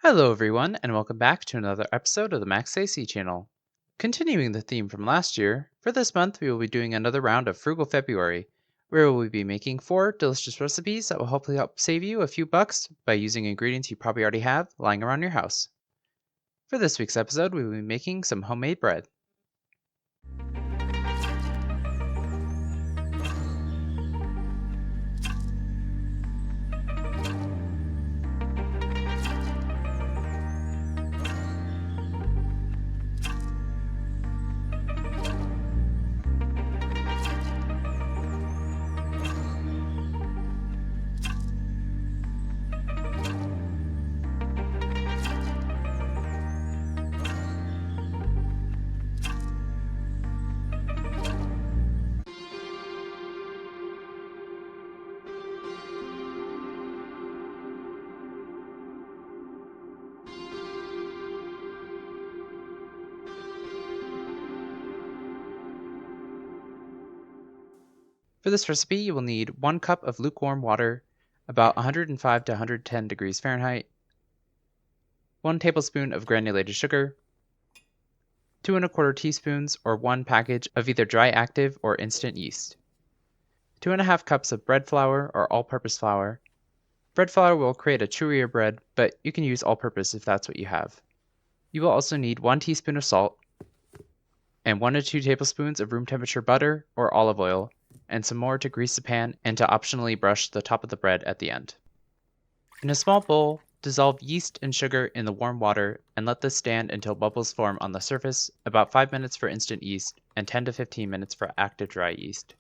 Hello everyone, and welcome back to another episode of the Max AC channel. Continuing the theme from last year, for this month we will be doing another round of Frugal February, where we will be making 4 delicious recipes that will hopefully help save you a few bucks by using ingredients you probably already have lying around your house. For this week's episode, we will be making some homemade bread. For this recipe, you will need 1 cup of lukewarm water, about 105 to 110 degrees Fahrenheit, 1 tablespoon of granulated sugar, 2 1/4 teaspoons or 1 package of either dry active or instant yeast, 2 1/2 cups of bread flour or all-purpose flour. Bread flour will create a chewier bread, but you can use all-purpose if that's what you have. You will also need 1 teaspoon of salt, and 1 to 2 tablespoons of room temperature butter or olive oil, and some more to grease the pan and to optionally brush the top of the bread at the end. In a small bowl, dissolve yeast and sugar in the warm water and let this stand until bubbles form on the surface, about 5 minutes for instant yeast and 10 to 15 minutes for active dry yeast.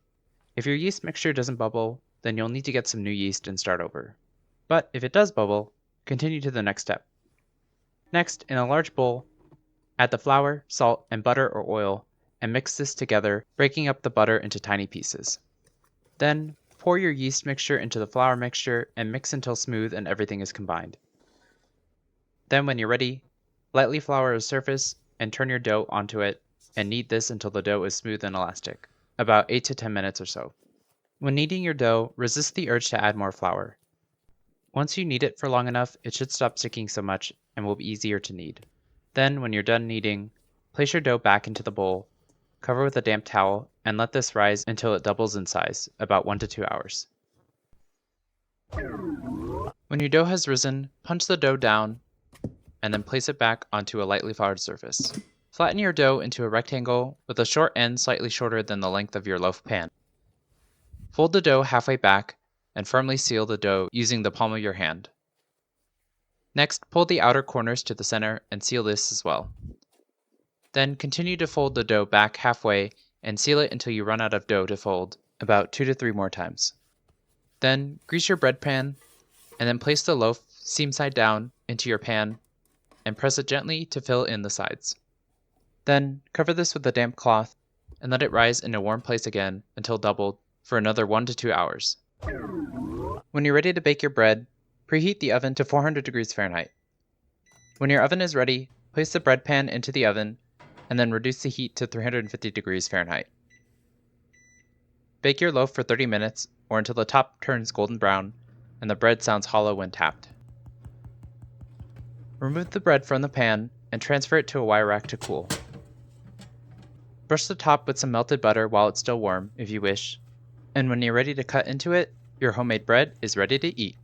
If your yeast mixture doesn't bubble, then you'll need to get some new yeast and start over. But if it does bubble, continue to the next step. Next, in a large bowl, add the flour, salt, and butter or oil and mix this together, breaking up the butter into tiny pieces. Then, pour your yeast mixture into the flour mixture and mix until smooth and everything is combined. Then when you're ready, lightly flour a surface and turn your dough onto it and knead this until the dough is smooth and elastic, about 8 to 10 minutes or so. When kneading your dough, resist the urge to add more flour. Once you knead it for long enough, it should stop sticking so much and will be easier to knead. Then, when you're done kneading, place your dough back into the bowl, cover with a damp towel, and let this rise until it doubles in size, about 1 to 2 hours. When your dough has risen, punch the dough down and then place it back onto a lightly floured surface. Flatten your dough into a rectangle with the short end slightly shorter than the length of your loaf pan. Fold the dough halfway back and firmly seal the dough using the palm of your hand. Next, pull the outer corners to the center and seal this as well. Then continue to fold the dough back halfway and seal it until you run out of dough to fold, about 2 to 3 more times. Then grease your bread pan and then place the loaf seam side down into your pan and press it gently to fill in the sides. Then cover this with a damp cloth and let it rise in a warm place again until doubled for another 1 to 2 hours. When you're ready to bake your bread, preheat the oven to 400 degrees Fahrenheit. When your oven is ready, place the bread pan into the oven and then reduce the heat to 350 degrees Fahrenheit. Bake your loaf for 30 minutes or until the top turns golden brown and the bread sounds hollow when tapped. Remove the bread from the pan and transfer it to a wire rack to cool. Brush the top with some melted butter while it's still warm, if you wish, and when you're ready to cut into it, your homemade bread is ready to eat.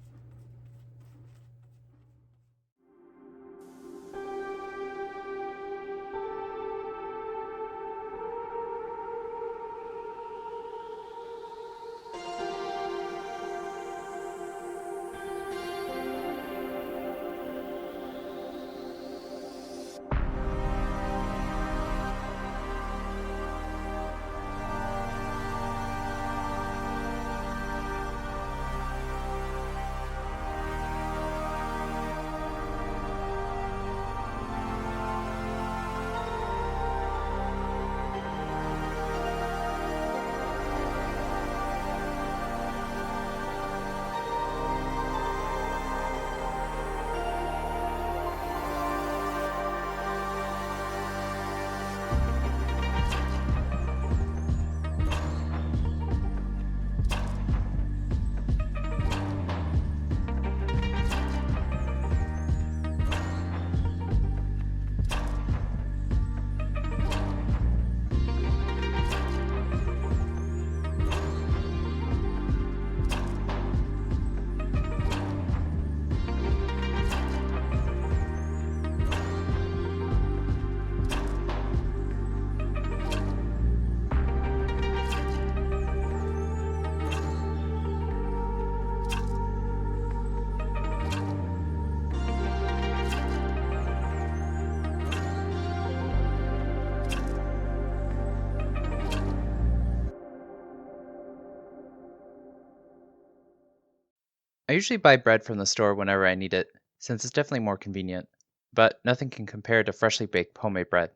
I usually buy bread from the store whenever I need it, since it's definitely more convenient, but nothing can compare to freshly baked homemade bread.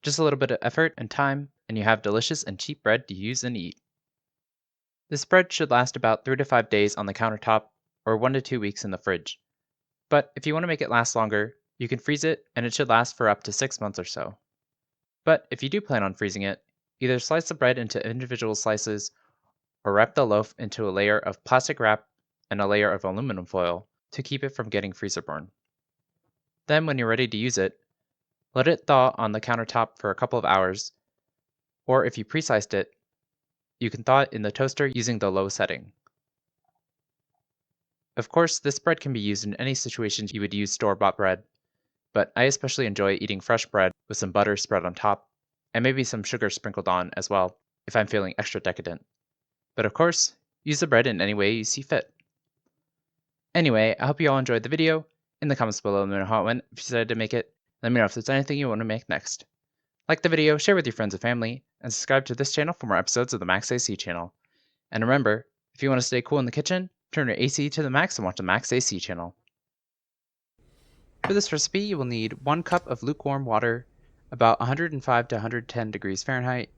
Just a little bit of effort and time, and you have delicious and cheap bread to use and eat. This bread should last about 3 to 5 days on the countertop or 1 to 2 weeks in the fridge. But if you want to make it last longer, you can freeze it and it should last for up to 6 months or so. But if you do plan on freezing it, either slice the bread into individual slices or wrap the loaf into a layer of plastic wrap and a layer of aluminum foil to keep it from getting freezer burn. Then when you're ready to use it, let it thaw on the countertop for a couple of hours, or if you pre-sliced it, you can thaw it in the toaster using the low setting. Of course, this bread can be used in any situations you would use store-bought bread, but I especially enjoy eating fresh bread with some butter spread on top, and maybe some sugar sprinkled on as well if I'm feeling extra decadent. But of course, use the bread in any way you see fit. Anyway, I hope you all enjoyed the video. In the comments below, let me know how it went if you decided to make it. Let me know if there's anything you want to make next. Like the video, share with your friends and family, and subscribe to this channel for more episodes of the Max AC channel. And remember, if you want to stay cool in the kitchen, turn your AC to the max and watch the Max AC channel. For this recipe, you will need 1 cup of lukewarm water, about 105 to 110 degrees Fahrenheit,